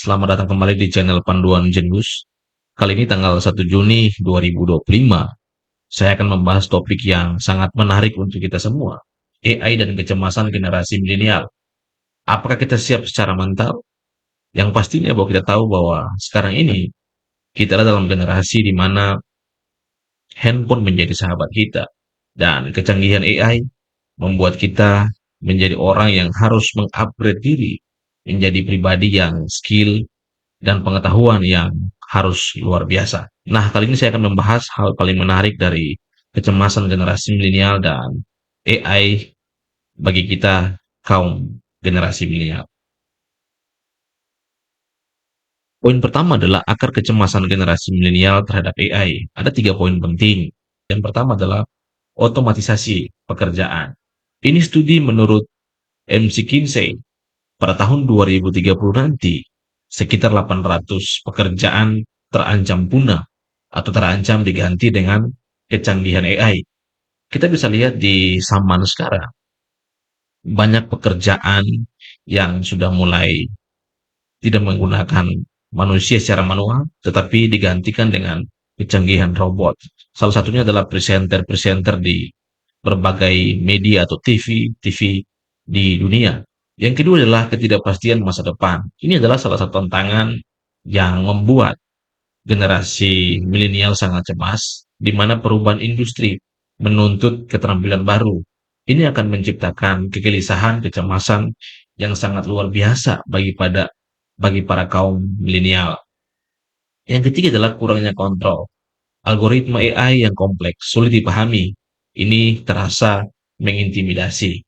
Selamat datang kembali di channel Panduan Jenius. Kali ini tanggal 1 Juni 2025, saya akan membahas topik yang sangat menarik untuk kita semua, AI dan kecemasan generasi milenial. Apakah kita siap secara mental? Yang pastinya bahwa kita tahu bahwa sekarang ini kita adalah dalam generasi di mana handphone menjadi sahabat kita, dan kecanggihan AI membuat kita menjadi orang yang harus mengupgrade diri, menjadi pribadi yang skill dan pengetahuan yang harus luar biasa. Nah, kali ini saya akan membahas hal paling menarik dari kecemasan generasi milenial dan AI bagi kita kaum generasi milenial. Poin pertama adalah akar kecemasan generasi milenial terhadap AI. Ada 3 poin penting. Yang pertama adalah otomatisasi pekerjaan. Ini studi menurut McKinsey. Pada tahun 2030 nanti, sekitar 800 pekerjaan terancam punah atau terancam diganti dengan kecanggihan AI. Kita bisa lihat di zaman sekarang, banyak pekerjaan yang sudah mulai tidak menggunakan manusia secara manual, tetapi digantikan dengan kecanggihan robot. Salah satunya adalah presenter-presenter di berbagai media atau TV di dunia. Yang kedua adalah ketidakpastian masa depan. Ini adalah salah satu tantangan yang membuat generasi milenial sangat cemas, di mana perubahan industri menuntut keterampilan baru. Ini akan menciptakan kegelisahan, kecemasan yang sangat luar biasa bagi para kaum milenial. Yang ketiga adalah kurangnya kontrol. Algoritma AI yang kompleks, sulit dipahami. Ini terasa mengintimidasi.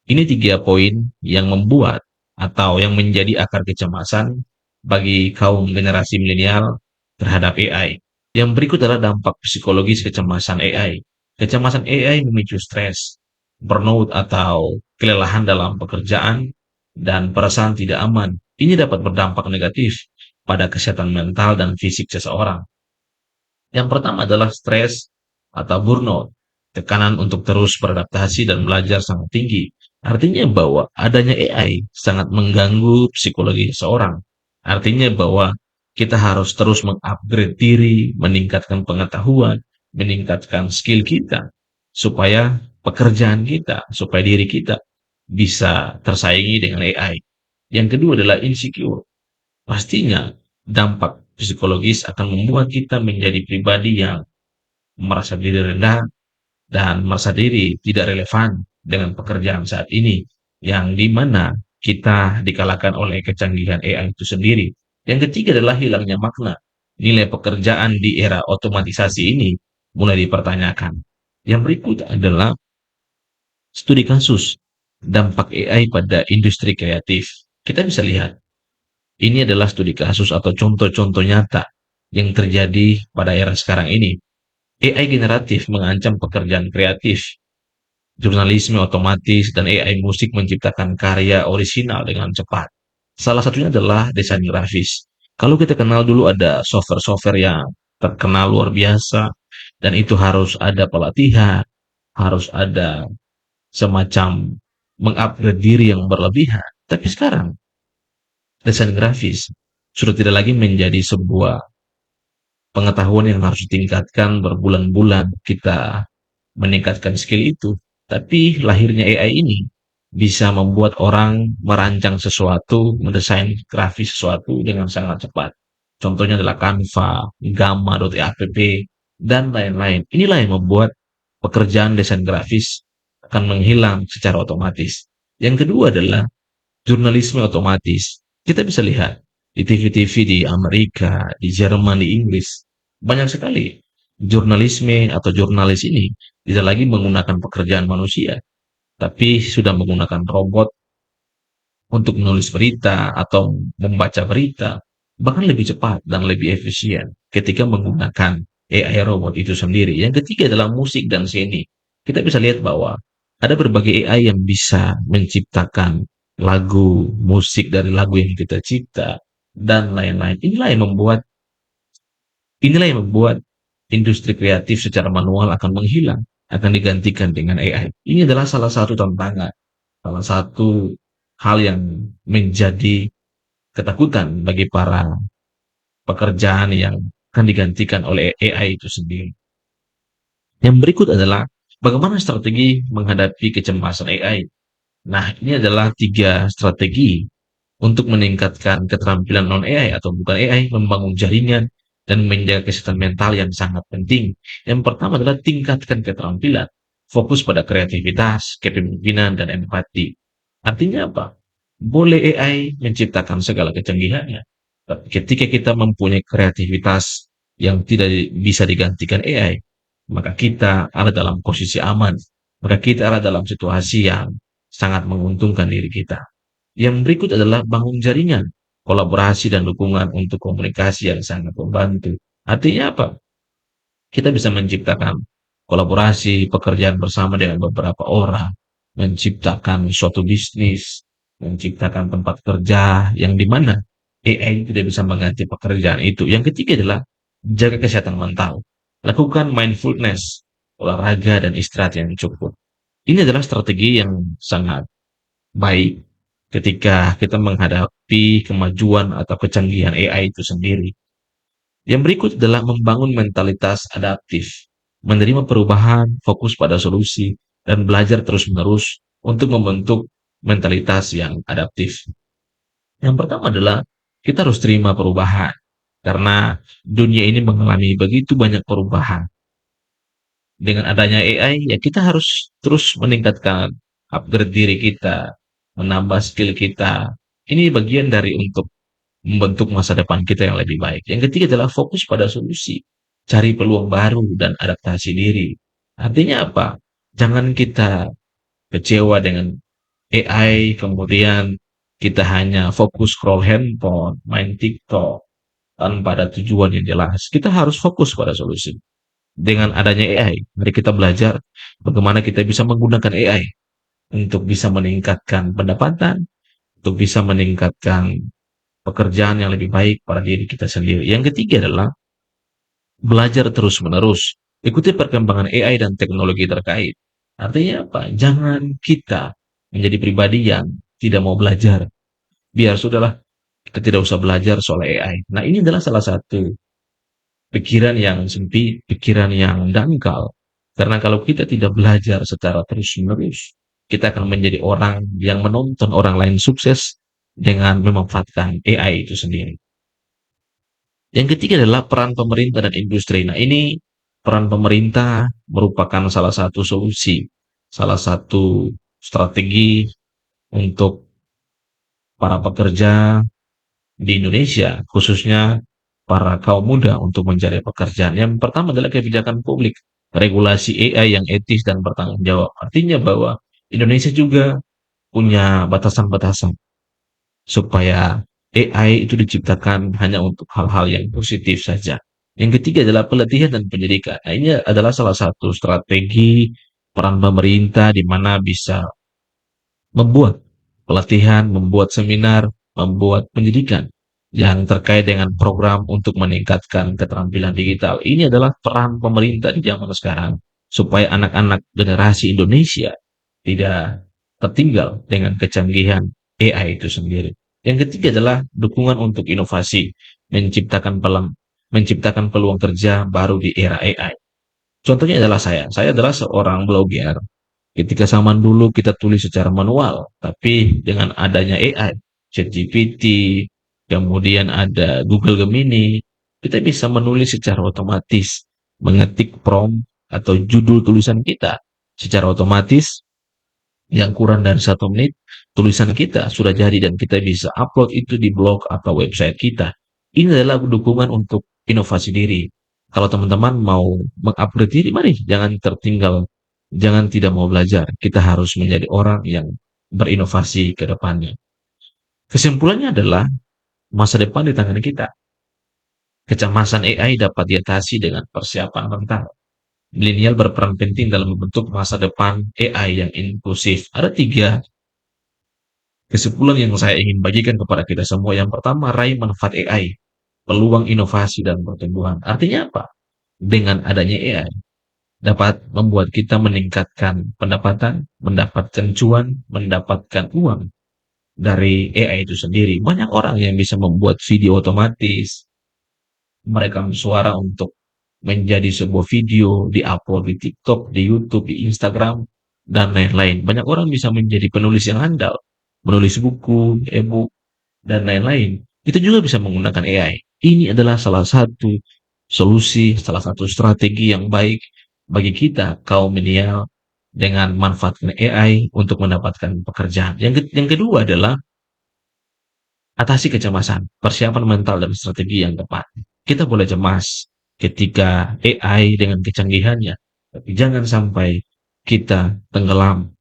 Ini 3 poin yang membuat atau yang menjadi akar kecemasan bagi kaum generasi milenial terhadap AI. Yang berikut adalah dampak psikologis kecemasan AI. Kecemasan AI memicu stres, burnout atau kelelahan dalam pekerjaan, dan perasaan tidak aman. Ini dapat berdampak negatif pada kesehatan mental dan fisik seseorang. Yang pertama adalah stres atau burnout. Tekanan untuk terus beradaptasi dan belajar sangat tinggi. Artinya bahwa adanya AI sangat mengganggu psikologi seseorang. Artinya bahwa kita harus terus mengupgrade diri, meningkatkan pengetahuan, meningkatkan skill kita, supaya pekerjaan kita, supaya diri kita bisa tersaingi dengan AI. Yang kedua adalah insecure. Pastinya dampak psikologis akan membuat kita menjadi pribadi yang merasa diri rendah dan merasa diri tidak relevan dengan pekerjaan saat ini, yang dimana kita dikalahkan oleh kecanggihan AI itu sendiri. Yang ketiga adalah hilangnya makna. Nilai pekerjaan di era otomatisasi ini mulai dipertanyakan. Yang berikut adalah studi kasus dampak AI pada industri kreatif. Kita bisa lihat, ini adalah studi kasus atau contoh-contoh nyata yang terjadi pada era sekarang ini. AI generatif mengancam pekerjaan kreatif, jurnalisme otomatis, dan AI musik menciptakan karya orisinal dengan cepat. Salah satunya adalah desain grafis. Kalau kita kenal dulu ada software-software yang terkenal luar biasa, dan itu harus ada pelatihan, harus ada semacam mengupgrade diri yang berlebihan. Tapi sekarang, desain grafis sudah tidak lagi menjadi sebuah pengetahuan yang harus ditingkatkan berbulan-bulan kita meningkatkan skill itu. Tapi lahirnya AI ini bisa membuat orang merancang sesuatu, mendesain grafis sesuatu dengan sangat cepat. Contohnya adalah Canva, Gamma.app, dan lain-lain. Inilah yang membuat pekerjaan desain grafis akan menghilang secara otomatis. Yang kedua adalah jurnalisme otomatis. Kita bisa lihat di TV-TV di Amerika, di Jerman, di Inggris, banyak sekali jurnalisme atau jurnalis ini tidak lagi menggunakan pekerjaan manusia, tapi sudah menggunakan robot untuk menulis berita atau membaca berita, bahkan lebih cepat dan lebih efisien ketika menggunakan AI robot itu sendiri. Yang ketiga adalah musik dan seni. Kita bisa lihat bahwa ada berbagai AI yang bisa menciptakan lagu, musik dari lagu yang kita cipta, dan lain-lain. Inilah yang membuat industri kreatif secara manual akan menghilang, akan digantikan dengan AI. Ini adalah salah satu tantangan, salah satu hal yang menjadi ketakutan bagi para pekerjaan yang akan digantikan oleh AI itu sendiri. Yang berikut adalah bagaimana strategi menghadapi kecemasan AI. Nah, ini adalah 3 strategi untuk meningkatkan keterampilan non-AI atau bukan AI, membangun jaringan, dan menjaga kesehatan mental yang sangat penting. Yang pertama adalah tingkatkan keterampilan, fokus pada kreativitas, kepemimpinan, dan empati. Artinya apa? Boleh AI menciptakan segala kecanggihannya, tapi ketika kita mempunyai kreativitas yang tidak bisa digantikan AI, maka kita ada dalam posisi aman, maka kita ada dalam situasi yang sangat menguntungkan diri kita. Yang berikut adalah bangun jaringan, kolaborasi dan dukungan untuk komunikasi yang sangat membantu. Artinya apa? Kita bisa menciptakan kolaborasi, pekerjaan bersama dengan beberapa orang, menciptakan suatu bisnis, menciptakan tempat kerja yang dimana AI tidak bisa mengganti pekerjaan itu. Yang ketiga adalah jaga kesehatan mental. Lakukan mindfulness, olahraga, dan istirahat yang cukup. Ini adalah strategi yang sangat baik ketika kita menghadapi kemajuan atau kecanggihan AI itu sendiri. Yang berikut adalah membangun mentalitas adaptif, menerima perubahan, fokus pada solusi, dan belajar terus-menerus untuk membentuk mentalitas yang adaptif. Yang pertama adalah kita harus terima perubahan, karena dunia ini mengalami begitu banyak perubahan. Dengan adanya AI, ya kita harus terus meningkatkan upgrade diri kita, menambah skill kita. Ini bagian dari untuk membentuk masa depan kita yang lebih baik. Yang ketiga adalah fokus pada solusi, cari peluang baru dan adaptasi diri. Artinya apa? Jangan kita kecewa dengan AI, kemudian kita hanya fokus scroll handphone, main TikTok, tanpa ada tujuan yang jelas. Kita harus fokus pada solusi. Dengan adanya AI, mari kita belajar bagaimana kita bisa menggunakan AI untuk bisa meningkatkan pendapatan, untuk bisa meningkatkan pekerjaan yang lebih baik pada diri kita sendiri. Yang ketiga adalah belajar terus-menerus. Ikuti perkembangan AI dan teknologi terkait. Artinya apa? Jangan kita menjadi pribadi yang tidak mau belajar. Biar sudahlah, kita tidak usah belajar soal AI. Nah, ini adalah salah satu pikiran yang sempit, pikiran yang dangkal. Karena kalau kita tidak belajar secara terus-menerus, kita akan menjadi orang yang menonton orang lain sukses dengan memanfaatkan AI itu sendiri. Yang ketiga adalah peran pemerintah dan industri. Nah, ini peran pemerintah merupakan salah satu solusi, salah satu strategi untuk para pekerja di Indonesia, khususnya para kaum muda untuk mencari pekerjaan. Yang pertama adalah kebijakan publik, regulasi AI yang etis dan bertanggung jawab. Artinya bahwa Indonesia juga punya batasan-batasan supaya AI itu diciptakan hanya untuk hal-hal yang positif saja. Yang ketiga adalah pelatihan dan pendidikan. Nah, ini adalah salah satu strategi peran pemerintah di mana bisa membuat pelatihan, membuat seminar, membuat pendidikan yang terkait dengan program untuk meningkatkan keterampilan digital. Ini adalah peran pemerintah di zaman sekarang supaya anak-anak generasi Indonesia tidak tertinggal dengan kecanggihan AI itu sendiri. Yang ketiga adalah dukungan untuk inovasi, menciptakan peluang kerja baru di era AI. Contohnya adalah saya. Saya adalah seorang blogger. Ketika zaman dulu kita tulis secara manual, tapi dengan adanya AI, ChatGPT, kemudian ada Google Gemini, kita bisa menulis secara otomatis, mengetik prompt atau judul tulisan kita secara otomatis yang kurang dari 1 menit, tulisan kita sudah jadi dan kita bisa upload itu di blog atau website kita. Ini adalah dukungan untuk inovasi diri. Kalau teman-teman mau mengupgrade diri, mari jangan tertinggal, jangan tidak mau belajar. Kita harus menjadi orang yang berinovasi ke depannya. Kesimpulannya adalah masa depan di tangan kita. Kecemasan AI dapat diatasi dengan persiapan mental. Milenial berperan penting dalam membentuk masa depan AI yang inklusif. Ada 3 kesimpulan yang saya ingin bagikan kepada kita semua. Yang pertama, raih manfaat AI, peluang inovasi dan pertumbuhan. Artinya apa? Dengan adanya AI, dapat membuat kita meningkatkan pendapatan, mendapatkan cuan, mendapatkan uang. dari AI itu sendiri. Banyak orang yang bisa membuat video otomatis, merekam suara untuk menjadi sebuah video, di-upload di TikTok, di YouTube, di Instagram, dan lain-lain. Banyak orang bisa menjadi penulis yang handal, menulis buku, e-book, dan lain-lain. Itu juga bisa menggunakan AI. Ini adalah salah satu solusi, salah satu strategi yang baik bagi kita, kaum milenial, dengan manfaatkan AI untuk mendapatkan pekerjaan. Yang kedua adalah atasi kecemasan, persiapan mental dan strategi yang tepat. Kita boleh cemas ketika AI dengan kecanggihannya, tapi jangan sampai kita tenggelam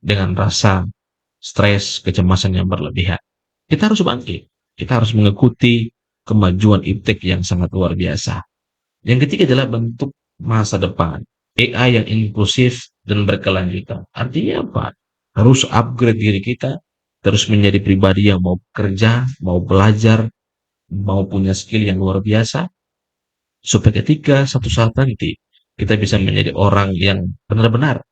dengan rasa stres, kecemasan yang berlebihan. Kita harus bangkit, kita harus mengikuti kemajuan iptek yang sangat luar biasa. Yang ketiga adalah bentuk masa depan, AI yang inklusif dan berkelanjutan. Artinya apa? Harus upgrade diri kita, terus menjadi pribadi yang mau kerja, mau belajar, mau punya skill yang luar biasa, supaya ketika satu saat nanti kita bisa menjadi orang yang benar-benar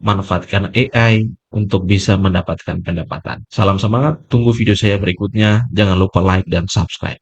manfaatkan AI untuk bisa mendapatkan pendapatan. Salam semangat, tunggu video saya berikutnya. Jangan lupa like dan subscribe.